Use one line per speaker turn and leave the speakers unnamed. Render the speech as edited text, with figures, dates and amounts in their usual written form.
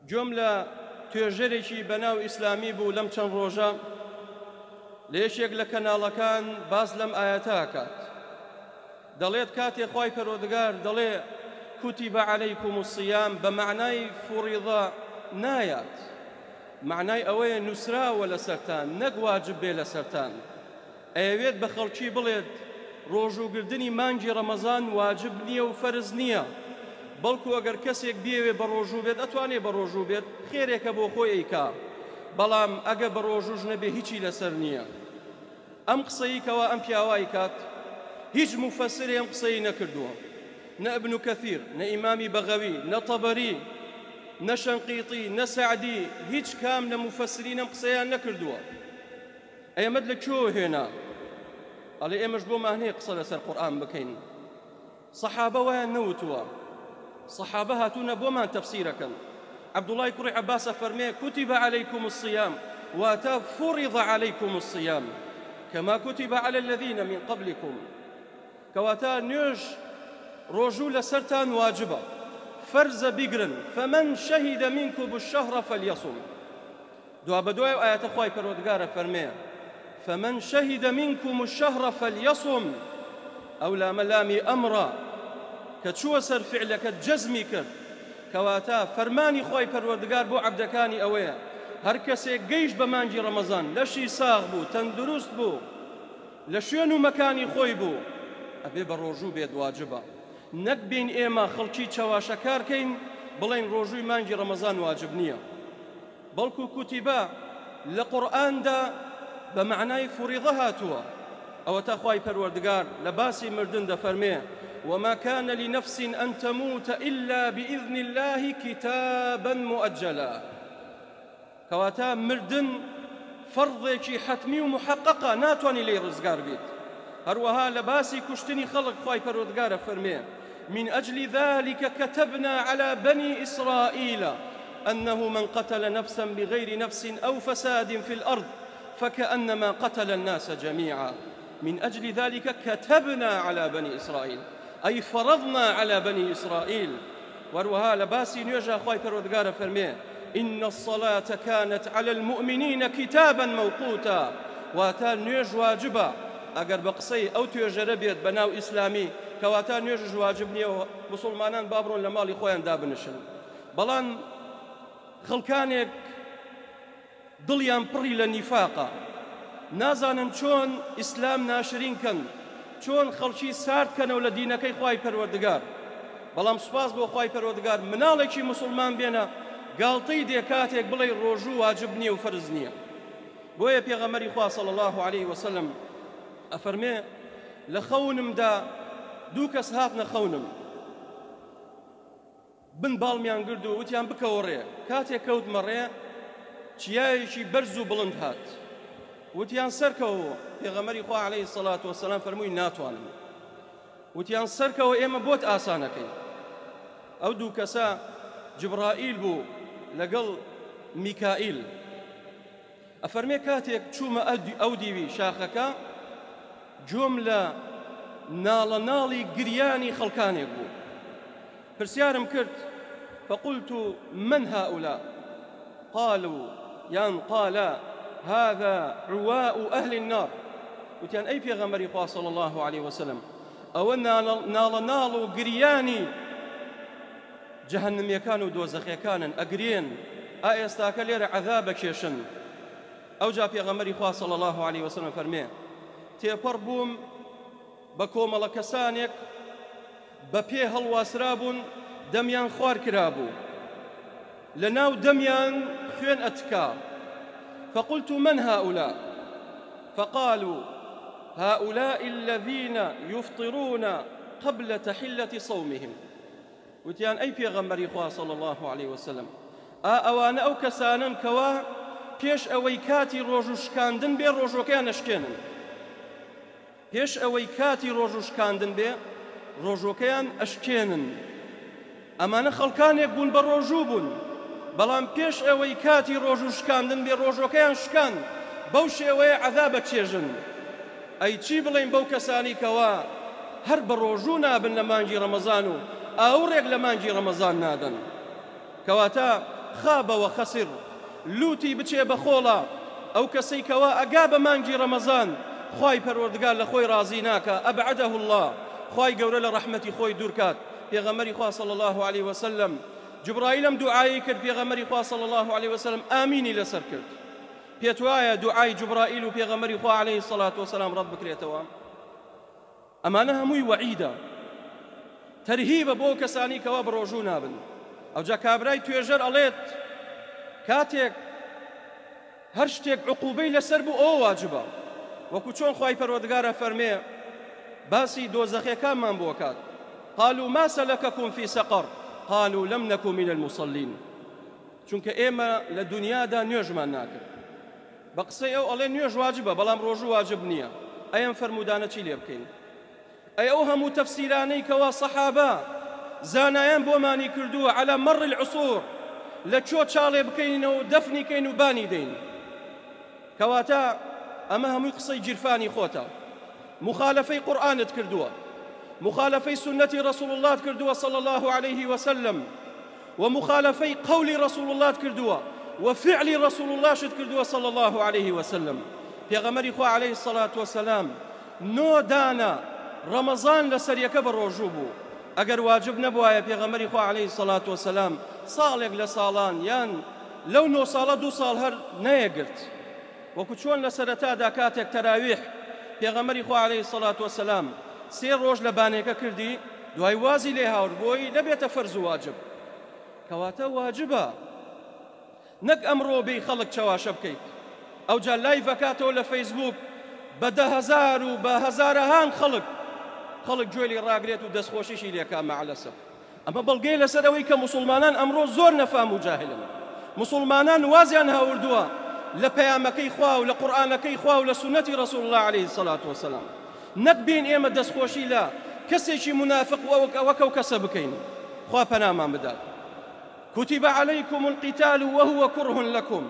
جملة توێژەرێکی بەناو ئیسلامی بوو لەم چەند ڕۆژە لە یەکێک لە کەناڵەکان باس لەم ئاەتە ئەکات دەڵێت کاتێک خوای پەروەردگار دەڵێ كتب عليكم الصيام بمعنای فوریضە نایات معنای ئەوەیە نووسراوە لەسەرتان نەک واجب بێ لەسەرتان ئەیەوێت بە خەڵکی بڵێت ڕۆژوگرتنی مانگی ڕەمەزان واجب نییە و فەرز نییە بەڵکو ئەگەر کەسێک بێوێ بە ڕۆژوو بێت ئەتوانێ بە ڕۆژوو بێت خێرێکە بۆ خۆی ئەیکا بەڵام ئەگە بە ڕۆژوش نەبێ هیچی لەسەر نییە ئەم قسەی کەوا ئەم پیاوای کات هیچ مفەسرێ ئەم قسەی نەکردووە نە ئیبن کەثیر نە ئیمامی بەغەوی نە تەبەری نە شەنقیطی نە سەعدی هیچ کام لە مفەسرین ئەم قسەیان نەکردووە ئێمەت لە کوێوە هێنا ئەڵێ ئێمەش بۆمان هەیە قسە لەسەر قورئان بکەین سەحابە وایان نەوتووە صحابة هاتونا بومان تفسيركا عبد الله كري عباس فرمي كتب عليكم الصيام واتا فرض عليكم الصيام كما كتب على الذين من قبلكم كواتا نيوش رجول سرتان واجبة فرز بقرن فمن شهد منكم الشهر فليصم دعا بدوي آيات أخوي كرودقارة فرمي فمن شهد منكم الشهر فليصم أو لا ملامي أمرا كتشوى سر فعلك جزمي كرد كواتا فرماني خوي پروردگار بو عبدكاني اويا هر كسي قيش بمانجي رمضان لشي ساغ بو تندرست بو لشينو مكاني خوي بو ابي بروجو بيد واجبه نك بين ايما خلچي چواشكار كين بلين روجوي مانجي رمضان واجب نيه بلكو كتبا لقران دا بمعنى فريضها توا او تا خوي پروردگار لباسي مردن دا فرميه وما كان لنفس أن تموت إلا بإذن الله كتابا مؤجلا كواتا مردن فرضي حتمي ومحققة ناتواني لي رزقار بيت هروها لباسي كشتني خلق خواي پروردگار فرميه من أجل ذلك كتبنا على بني إسرائيل أنه من قتل نفسا بغير نفس أو فساد في الأرض فكأنما قتل الناس جميعا من أجل ذلك كتبنا على بني إسرائيل أي فرضنا على بني إسرائيل وروها لباسي نيجا خواي پروردگار فرميه إن الصلاة كانت على المؤمنين كتابا موقوتا واتا نيج واجبا أقر بقصي أو تيجر بيت بناو إسلامي كواتا نيج واجبني مسلمانان بابرون لمالي خوان دابنشن بلان خلقانك دڵیان پڕی لە نیفاقە نازانن چۆن ئیسلام ناشرین کەن چۆن خەڵکی ساردکەنەوە لە دینەکەی خوای پەروەردگار بەڵام سوپاس بۆ خوای پەروەردگار مناڵێکی مسلمان بێنە گاڵتەی دێ کاتێک بڵێ ڕۆژوو واجب نییە و فەرز نییە بۆیە پێغەمبەری خوا صلی الله عليه وسلم ئەفەرمێ لە خەونمدا دوو کەس هاتنە خەونم بن باڵمیان گرد و وتیان بکەوە ڕێ کاتێک کەوتمە ڕێ چیایەکی بەرز و بڵند هات وتیان سەرکەوە پێغەمبەری خوا عەلەیهی سەڵات وەسەلام فەرمووی ناتوانم وتیان سەرکەوە ئێمە بۆت ئاسانەکەی ئەو دوو کەسە جبرائیل بوو لەگەڵ میکائیل ئەفەرمێ کاتێک چوومە ئەو دیوی شاخەکە جۆم لە ناڵە ناڵی گریانی خەڵکانێک بوو پرسیارم کرد فقلت من هؤلاء قالوا قال هذا عواء أهل النار وتيان أي پیغمبری خوا صلى الله عليه وسلم أو نال قرياني جهنم يكانوا دوزخ يكانا أقرين أستاك لير عذابك يشن أو جاء پیغمبری خوا صلى الله عليه وسلم فرمي تيپر بوم بكوم لكسانك بپی هەڵواسرابوون دەمیان خوار کرابوو لەناو دەمیان خوێن ئەتکا فقلت من هؤلاء فقالوا هؤلاء الذين يفطرون قبل تحلة صومهم وتيان أي پیغمبری خوا صلى الله عليه وسلم ئەوانە ئەو کەسانن کەوا پێش ئەوەی کاتی ڕۆژوشکاندن بێ ڕۆژۆکەیان ئەشکێنن پێش ئەوەی کاتی ڕۆژوشکاندن بێ ڕۆژۆکەیان ئەشکێنن ئەمانە خەڵکانێک بوون بە ڕۆژوو بوون بەڵام پێش ئەوەی کاتی ڕۆژوشکاندن بێ ڕۆژۆکەیان شکان بەو شێوەیە عەذابە چێژن ئەی چی بڵێین بەو کەسانی کەوا هەر بە ڕۆژوو نابن لە مانگی ڕەمەزان و ئاوڕێک لە مانگی ڕەمەزان نادەن کەواتە خابەوە خەسر لوتی بچێ بە خۆڵە ئەو کەسەی کەوا ئەگا بە مانگی ڕەمەزان خوای پەروەردگار لە خۆی ڕازی ناکە ئەبعەدەه الله خوای گەورە لە ڕەحمەتی خۆی دوور کات. پێغەمبەری خوا صلی الله عليه وسلم جبرائیلم دوعایی کرد پێغەمبەری خوا صلی الله عليه وسلم ئامینی لەسەر کرد. پێت وایە دوعای جبرائیل و پێغەمبەری خوا عليه الصلاة والسلام ڕەت بکرێتەوە؟ ئەمانە هەمووی وەعیدە تەرهیبە بۆ کەسانی کەوا بە ڕۆژوو نابن. ئەوجا کابرای توێژەر ئەڵێت کاتێک هەر شتێک عقوبەی لەسەر بوو ئەوە واجبە، وەکو چۆن خوای پەروەردگارە فەرمێ باسی دۆزەخیەکانمان بۆ کات. قالوا ما سلككم في سقر قالوا لم نكن من المصلين. چونکە ئێمە لە دنیادا نوێژمان ناکرد. بە قسەی ئەو ئەڵێ نوێژ واجبە بەڵام ڕۆژوو واجب نییە. ئەم فەرمودانە چی لێ بکەین؟ ئەی ئەو هەموو تەفسیرانەی کەوا سەحابە زانایان بۆمانی کردووە على مەڕ العصور لە چۆ چاڵێ بکەینەوە دەفنیکەین و بانی دەین، کەواتە ئەمە هەمووی قسەی جیرفانی خۆتە. مخالفەی قورئانت کردووە، مخالفەی سنەتی رسول الله کردووە صلى الله عليه وسلم، ومخالفەی قولی رسول الله کردووە وفعلی رسول الله شت کردووە صلى الله عليه وسلم. پێغەمبەری خوا عليه الصلاة والسلام نۆ دانە ڕەمەزان لەسەر یەکە بە ڕۆژوو بوو. ئەگەر واجب نەبوایە پێغەمبەری خوا عليه الصلاة والسلام ساڵێک لە ساڵان یان لەو 9 ساڵە 2 ساڵ هەر نەیەگرت. وەکو چۆن لە سەرەتادا کاتێک تەراویح پێغەمبەری خوا عليه الصلاة والسلام 3 ڕۆژ لە بانێکە کردی، دوای وازی لێ هاور بۆی نەبێتە فەرز و واجب. کەواتە واجبە، نەک ئەمڕۆ بێی خەڵک چاواشە بکەیت. ئەوجا لایڤەکاتەوە لە فەیسبوک بە 10,000 و بە هەزارەهان خەڵک گوێ لێ ڕاگرێت و دەستخۆشیشی لێکا مەعلەسەف. ئەمە بەڵگەی لەسەر ئەوەی کە موسڵمانان ئەمڕۆ زۆر نەفام و جاهلن. موسڵمانان وازیان هاوردووە لە پەیامەکەی خوا و لە قورئانەکەی خوا و لە سنەتی رسول الله عليه الصلاة والسلام. نەک بین ئێمە دەستخۆشی لە کەسێکی منافق وەکەو کەسە بکەین. خوا پەنامان بدات. كتب عليكم القتال وهو كره لكم